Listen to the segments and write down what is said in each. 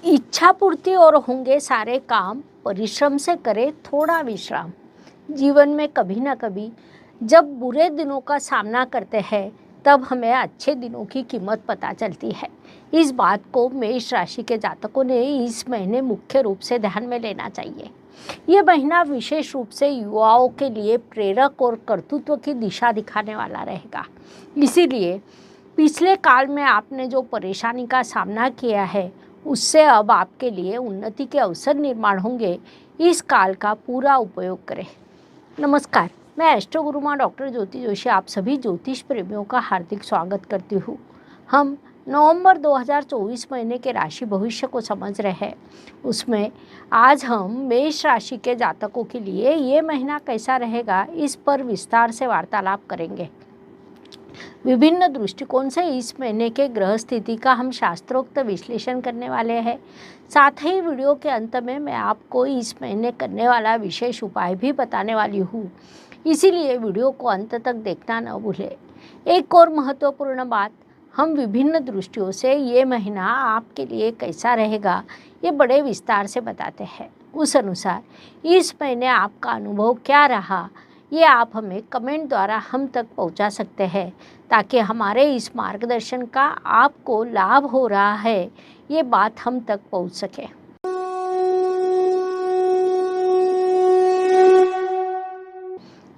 इच्छा पूर्ति और होंगे सारे काम, परिश्रम से करें थोड़ा विश्राम। जीवन में कभी ना कभी जब बुरे दिनों का सामना करते हैं तब हमें अच्छे दिनों की कीमत पता चलती है। इस बात को मेष राशि के जातकों ने इस महीने मुख्य रूप से ध्यान में लेना चाहिए। ये महीना विशेष रूप से युवाओं के लिए प्रेरक और कर्तृत्व की दिशा दिखाने वाला रहेगा। इसीलिए पिछले काल में आपने जो परेशानी का सामना किया है उससे अब आपके लिए उन्नति के अवसर निर्माण होंगे। इस काल का पूरा उपयोग करें। नमस्कार, मैं एस्ट्रो गुरुमा डॉक्टर ज्योति जोशी आप सभी ज्योतिष प्रेमियों का हार्दिक स्वागत करती हूँ। हम नवंबर 2024 महीने के राशि भविष्य को समझ रहे हैं। उसमें आज हम मेष राशि के जातकों के लिए ये महीना कैसा रहेगा इस पर विस्तार से वार्तालाप करेंगे। विभिन्न दृष्टिकोण से इस महीने के ग्रह स्थिति का हम शास्त्रोक्त विश्लेषण करने वाले हैं। साथ ही वीडियो के अंत में मैं आपको इस महीने करने वाला विशेष उपाय भी बताने वाली हूँ, इसीलिए वीडियो को अंत तक देखना न भूलें। एक और महत्वपूर्ण बात, हम विभिन्न दृष्टियों से ये महीना आपके लिए कैसा रहेगा ये बड़े विस्तार से बताते हैं। उस अनुसार इस महीने आपका अनुभव क्या रहा ये आप हमें कमेंट द्वारा हम तक पहुंचा सकते हैं, ताकि हमारे इस मार्गदर्शन का आपको लाभ हो रहा है ये बात हम तक पहुंच सके।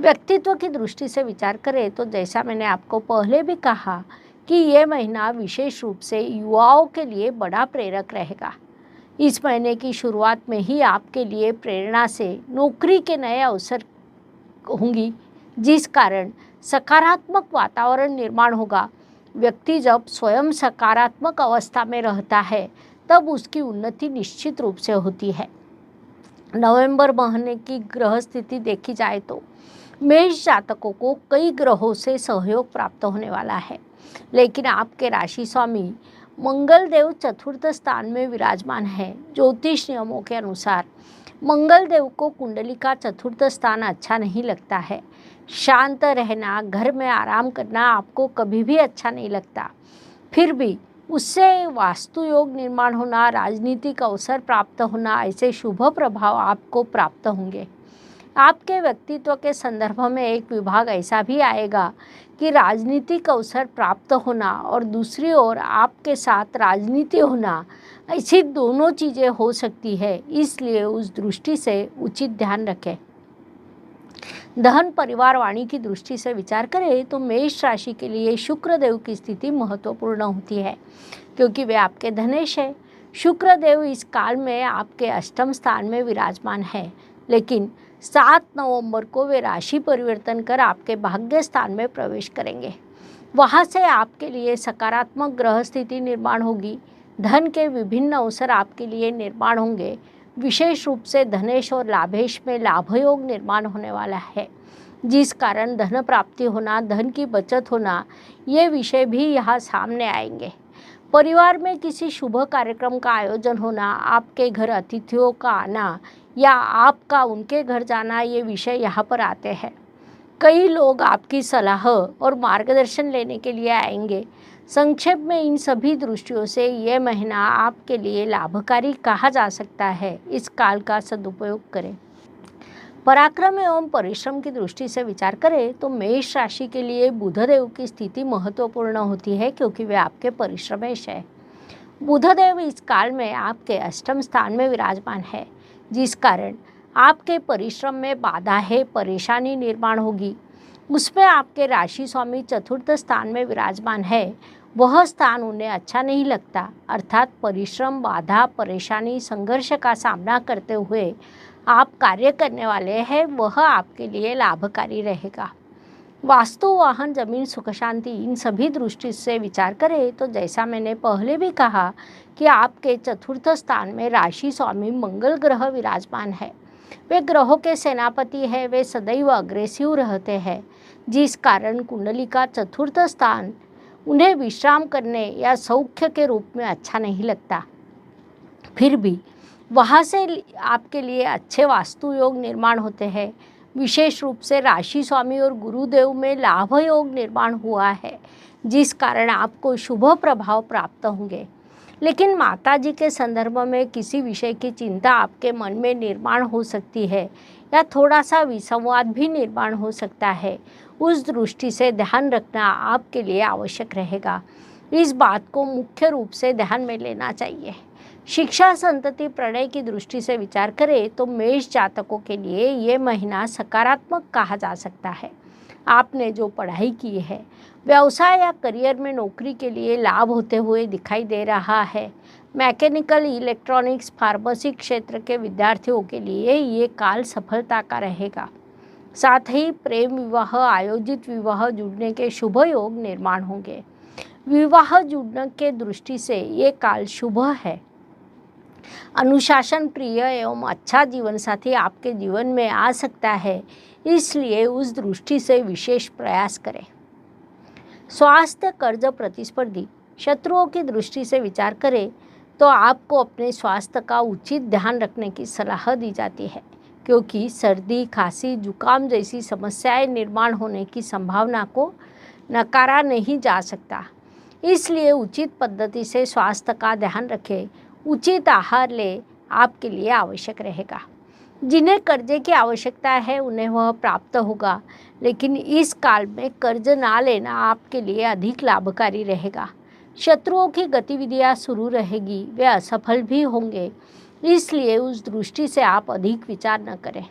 व्यक्तित्व की दृष्टि से विचार करें तो जैसा मैंने आपको पहले भी कहा कि ये महीना विशेष रूप से युवाओं के लिए बड़ा प्रेरक रहेगा। इस महीने की शुरुआत में ही आपके लिए प्रेरणा से नौकरी के नए अवसर होंगी, जिस कारण सकारात्मक वातावरण निर्माण होगा। व्यक्ति जब स्वयं सकारात्मक अवस्था में रहता है तब उसकी उन्नति निश्चित रूप से होती है। नवंबर महीने की ग्रह स्थिति देखी जाए तो मेष जातकों को कई ग्रहों से सहयोग प्राप्त होने वाला है, लेकिन आपके राशि स्वामी मंगल देव चतुर्थ स्थान में विराजमान है। ज्योतिष नियमों के अनुसार मंगल देव को कुंडली का चतुर्थ स्थान अच्छा नहीं लगता है। शांत रहना, घर में आराम करना आपको कभी भी अच्छा नहीं लगता। फिर भी उससे वास्तु योग निर्माण होना, राजनीतिक अवसर प्राप्त होना, ऐसे शुभ प्रभाव आपको प्राप्त होंगे। आपके व्यक्तित्व के संदर्भ में एक विभाग ऐसा भी आएगा कि राजनीतिक अवसर प्राप्त होना और दूसरी ओर आपके साथ राजनीति होना, ऐसी दोनों चीज़ें हो सकती है, इसलिए उस दृष्टि से उचित ध्यान रखें। धन परिवार वाणी की दृष्टि से विचार करें तो मेष राशि के लिए शुक्र देव की स्थिति महत्वपूर्ण होती है, क्योंकि वे आपके धनेश है। शुक्र देव इस काल में आपके अष्टम स्थान में विराजमान है, लेकिन 7 नवंबर को वे राशि परिवर्तन कर आपके भाग्य स्थान में प्रवेश करेंगे। वहां से आपके लिए सकारात्मक ग्रह स्थिति निर्माण होगी। धन के विभिन्न अवसर आपके लिए निर्माण होंगे। विशेष रूप से धनेश और लाभेश में लाभ योग निर्माण होने वाला है, जिस कारण धन प्राप्ति होना, धन की बचत होना, ये विषय भी यहाँ सामने आएंगे। परिवार में किसी शुभ कार्यक्रम का आयोजन होना, आपके घर अतिथियों का आना या आपका उनके घर जाना, ये विषय यहाँ पर आते हैं। कई लोग आपकी सलाह और मार्गदर्शन लेने के लिए आएंगे। संक्षेप में इन सभी दृष्टियों से ये महीना आपके लिए लाभकारी कहा जा सकता है। इस काल का सदुपयोग करें। पराक्रम एवं परिश्रम की दृष्टि से विचार करें तो मेष राशि के लिए बुधदेव की स्थिति महत्वपूर्ण होती है, क्योंकि वे आपके परिश्रमेश है। बुधदेव इस काल में आपके अष्टम स्थान में विराजमान है, जिस कारण आपके परिश्रम में बाधा है, परेशानी निर्माण होगी। उसमें आपके राशि स्वामी चतुर्थ स्थान में विराजमान है, वह स्थान उन्हें अच्छा नहीं लगता। अर्थात परिश्रम, बाधा, परेशानी, संघर्ष का सामना करते हुए आप कार्य करने वाले हैं, वह आपके लिए लाभकारी रहेगा। वास्तु, वाहन, जमीन, सुख शांति, इन सभी दृष्टि से विचार करें तो जैसा मैंने पहले भी कहा कि आपके चतुर्थ स्थान में राशि स्वामी मंगल ग्रह विराजमान है। वे ग्रहों के सेनापति है, वे सदैव अग्रेसिव रहते हैं, जिस कारण कुंडली का चतुर्थ स्थान उन्हें विश्राम करने या सौख्य के रूप में अच्छा नहीं लगता। फिर भी वहाँ से आपके लिए अच्छे वास्तु योग निर्माण होते हैं। विशेष रूप से राशि स्वामी और गुरुदेव में लाभ योग निर्माण हुआ है, जिस कारण आपको शुभ प्रभाव प्राप्त होंगे। लेकिन माताजी के संदर्भ में किसी विषय की चिंता आपके मन में निर्माण हो सकती है या थोड़ा सा विसंवाद भी निर्माण हो सकता है। उस दृष्टि से ध्यान रखना आपके लिए आवश्यक रहेगा। इस बात को मुख्य रूप से ध्यान में लेना चाहिए। शिक्षा, संतति, प्रणय की दृष्टि से विचार करें तो मेष जातकों के लिए ये महीना सकारात्मक कहा जा सकता है। आपने जो पढ़ाई की है, व्यवसाय या करियर में नौकरी के लिए लाभ होते हुए दिखाई दे रहा है। मैकेनिकल, इलेक्ट्रॉनिक्स, फार्मेसी क्षेत्र के विद्यार्थियों के लिए ये काल सफलता का रहेगा। साथ ही प्रेम विवाह, आयोजित विवाह जुड़ने के शुभ योग निर्माण होंगे। विवाह जुड़ने के दृष्टि से ये काल शुभ है। अनुशासन प्रिय एवं अच्छा जीवन साथी आपके जीवन में आ सकता है, इसलिए उस दृष्टि से विशेष प्रयास करें। स्वास्थ्य, कर्ज, प्रतिस्पर्धी, शत्रुओं की दृष्टि से विचार करें तो आपको अपने स्वास्थ्य का उचित ध्यान रखने की सलाह दी जाती है, क्योंकि सर्दी, खांसी, जुकाम जैसी समस्याएं निर्माण होने की संभावना को नकारा नहीं जा सकता। इसलिए उचित पद्धति से स्वास्थ्य का ध्यान रखें, उचित आहार ले, आपके लिए आवश्यक रहेगा। जिन्हें कर्जे की आवश्यकता है उन्हें वह प्राप्त होगा, लेकिन इस काल में कर्ज ना लेना आपके लिए अधिक लाभकारी रहेगा। शत्रुओं की गतिविधियां शुरू रहेगी, वे असफल भी होंगे, इसलिए उस दृष्टि से आप अधिक विचार न करें।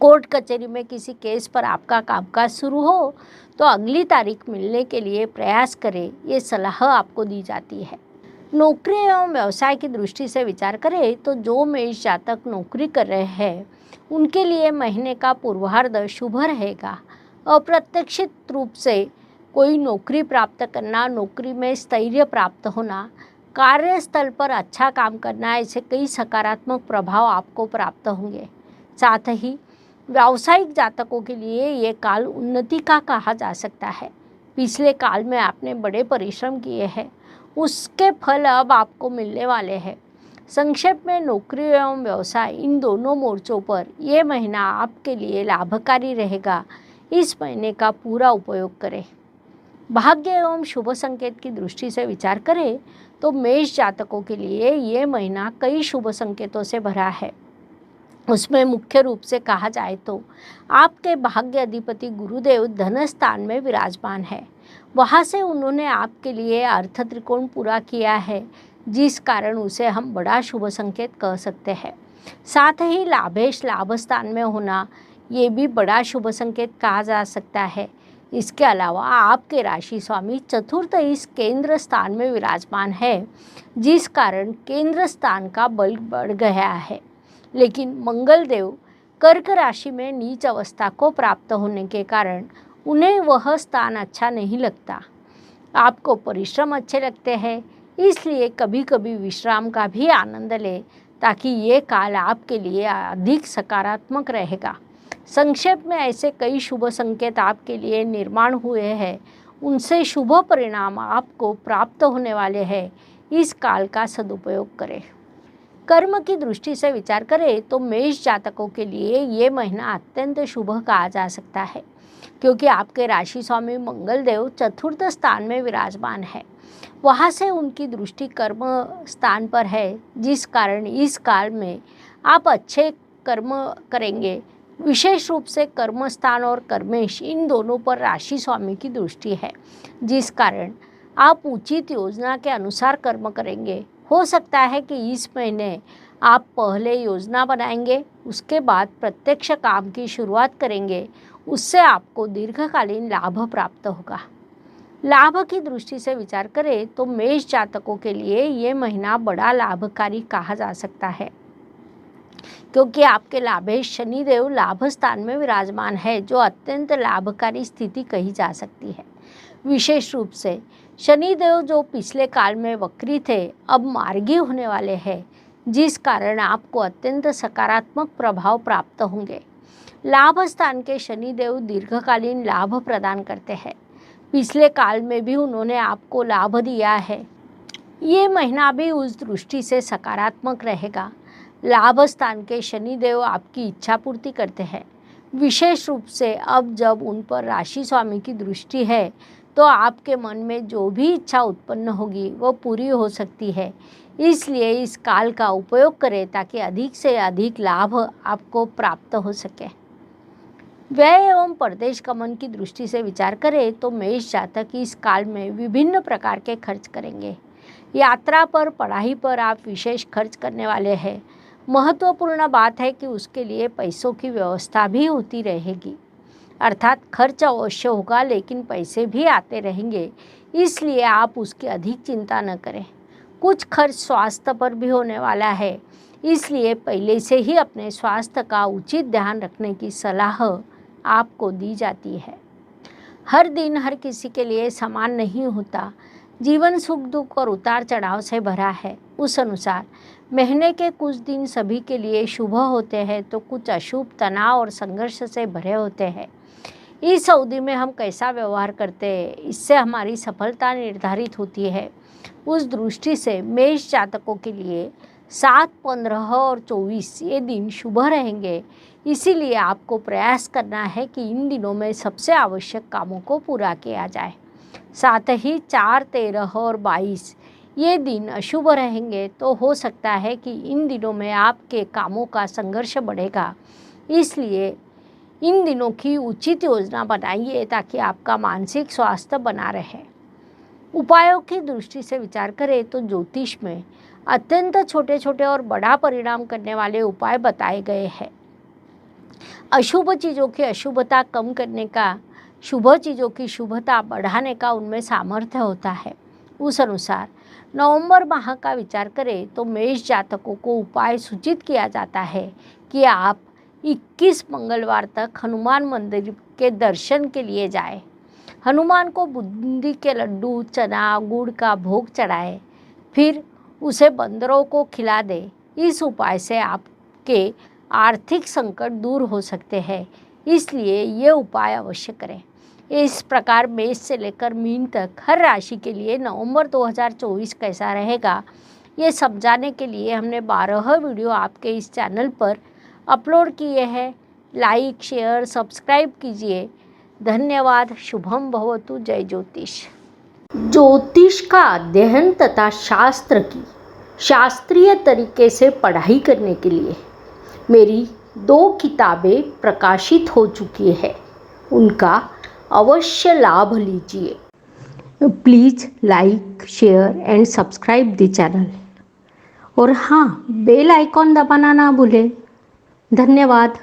कोर्ट कचहरी में किसी केस पर आपका कामकाज शुरू हो तो अगली तारीख मिलने के लिए प्रयास करें, ये सलाह आपको दी जाती है। नौकरी एवं व्यवसाय की दृष्टि से विचार करें तो जो मेष जातक नौकरी कर रहे हैं उनके लिए महीने का पूर्वार्ध शुभ रहेगा। अप्रत्याशित रूप से कोई नौकरी प्राप्त करना, नौकरी में स्थैर्य प्राप्त होना, कार्यस्थल पर अच्छा काम करना, ऐसे कई सकारात्मक प्रभाव आपको प्राप्त होंगे। साथ ही व्यावसायिक जातकों के लिए ये काल उन्नति का कहा जा सकता है। पिछले काल में आपने बड़े परिश्रम किए हैं, उसके फल अब आपको मिलने वाले हैं। संक्षेप में नौकरी एवं व्यवसाय, इन दोनों मोर्चों पर यह महीना आपके लिए लाभकारी रहेगा। इस महीने का पूरा उपयोग करें। भाग्य एवं शुभ संकेत की दृष्टि से विचार करें तो मेष जातकों के लिए ये महीना कई शुभ संकेतों से भरा है। उसमें मुख्य रूप से कहा जाए तो आपके भाग्य अधिपति गुरुदेव धन स्थान में विराजमान है। वहाँ से उन्होंने आपके लिए अर्थ त्रिकोण पूरा किया है, जिस कारण उसे हम बड़ा शुभ संकेत कह सकते हैं। साथ ही लाभेश लाभ स्थान में होना, ये भी बड़ा शुभ संकेत कहा जा सकता है। इसके अलावा आपके राशि स्वामी चतुर्थ इस केंद्र स्थान में विराजमान है, जिस कारण केंद्र स्थान का बल बढ़ गया है। लेकिन मंगल देव कर्क राशि में नीच अवस्था को प्राप्त होने के कारण उन्हें वह स्थान अच्छा नहीं लगता। आपको परिश्रम अच्छे लगते हैं, इसलिए कभी कभी विश्राम का भी आनंद लें, ताकि ये काल आपके लिए अधिक सकारात्मक रहेगा। संक्षेप में ऐसे कई शुभ संकेत आपके लिए निर्माण हुए हैं, उनसे शुभ परिणाम आपको प्राप्त होने वाले हैं। इस काल का सदुपयोग करें। कर्म की दृष्टि से विचार करें तो मेष जातकों के लिए ये महीना अत्यंत शुभ कहा जा सकता है, क्योंकि आपके राशि स्वामी मंगल देव चतुर्थ स्थान में विराजमान है। वहाँ से उनकी दृष्टि कर्म स्थान पर है, जिस कारण इस काल में आप अच्छे कर्म करेंगे। विशेष रूप से कर्म स्थान और कर्मेश, इन दोनों पर राशि स्वामी की दृष्टि है, जिस कारण आप उचित योजना के अनुसार कर्म करेंगे। हो सकता है कि इस महीने आप पहले योजना बनाएंगे, उसके बाद प्रत्यक्ष काम की शुरुआत करेंगे, उससे आपको दीर्घकालीन लाभ प्राप्त होगा। लाभ की दृष्टि से विचार करें तो मेष जातकों के लिए ये महीना बड़ा लाभकारी कहा जा सकता है, क्योंकि आपके लाभेश शनिदेव लाभ स्थान में विराजमान है, जो अत्यंत लाभकारी स्थिति कही जा सकती है। विशेष रूप से शनिदेव जो पिछले काल में वक्री थे, अब मार्गी होने वाले हैं, जिस कारण आपको अत्यंत सकारात्मक प्रभाव प्राप्त होंगे। लाभ स्थान के शनिदेव दीर्घकालीन लाभ प्रदान करते हैं। पिछले काल में भी उन्होंने आपको लाभ दिया है। ये महीना भी उस दृष्टि से सकारात्मक रहेगा। लाभ स्थान के शनिदेव आपकी इच्छा पूर्ति करते हैं। विशेष रूप से अब जब उन पर राशि स्वामी की दृष्टि है, तो आपके मन में जो भी इच्छा उत्पन्न होगी वो पूरी हो सकती है। इसलिए इस काल का उपयोग करें ताकि अधिक से अधिक लाभ आपको प्राप्त हो सके। व्यय एवं परदेश गमन की दृष्टि से विचार करें तो मेष जातक इस काल में विभिन्न प्रकार के खर्च करेंगे। यात्रा पर, पढ़ाई पर आप विशेष खर्च करने वाले हैं। महत्वपूर्ण बात है कि उसके लिए पैसों की व्यवस्था भी होती रहेगी, अर्थात खर्च अवश्य होगा लेकिन पैसे भी आते रहेंगे, इसलिए आप उसकी अधिक चिंता न करें। कुछ खर्च स्वास्थ्य पर भी होने वाला है, इसलिए पहले से ही अपने स्वास्थ्य का उचित ध्यान रखने की सलाह आपको दी जाती है। हर दिन हर किसी के लिए समान नहीं होता। जीवन सुख दुख और उतार चढ़ाव से भरा है। उस अनुसार महीने के कुछ दिन सभी के लिए शुभ होते हैं तो कुछ अशुभ, तनाव और संघर्ष से भरे होते हैं। इस अवधि में हम कैसा व्यवहार करते हैं, इससे हमारी सफलता निर्धारित होती है। उस दृष्टि से मेष जातकों के लिए 7, 15 और 24 ये दिन शुभ रहेंगे। इसीलिए आपको प्रयास करना है कि इन दिनों में सबसे आवश्यक कामों को पूरा किया जाए। साथ ही 4, 13 और 22 ये दिन अशुभ रहेंगे, तो हो सकता है कि इन दिनों में आपके कामों का संघर्ष बढ़ेगा। इसलिए इन दिनों की उचित योजना बनाइए ताकि आपका मानसिक स्वास्थ्य बना रहे। उपायों की दृष्टि से विचार करें तो ज्योतिष में अत्यंत छोटे छोटे और बड़ा परिणाम करने वाले उपाय बताए गए हैं। अशुभ चीज़ों की अशुभता कम करने का, शुभ चीज़ों की शुभता बढ़ाने का उनमें सामर्थ्य होता है। उस अनुसार नवंबर माह का विचार करें तो मेष जातकों को उपाय सूचित किया जाता है कि आप 21 मंगलवार तक हनुमान मंदिर के दर्शन के लिए जाएं। हनुमान को बूंदी के लड्डू, चना, गुड़ का भोग चढ़ाएं, फिर उसे बंदरों को खिला दें। इस उपाय से आपके आर्थिक संकट दूर हो सकते हैं, इसलिए ये उपाय अवश्य करें। इस प्रकार मेष से लेकर मीन तक हर राशि के लिए नवंबर 2024 कैसा रहेगा, ये समझाने के लिए हमने 12 वीडियो आपके इस चैनल पर अपलोड किए हैं। लाइक, शेयर, सब्सक्राइब कीजिए। धन्यवाद। शुभम भवतु। जय ज्योतिष। ज्योतिष का अध्ययन तथा शास्त्र की शास्त्रीय तरीके से पढ़ाई करने के लिए मेरी 2 किताबें प्रकाशित हो चुकी है, उनका अवश्य लाभ लीजिए। Please like, share and subscribe the channel, और हाँ, बेल आइकॉन दबाना ना भूलें। धन्यवाद।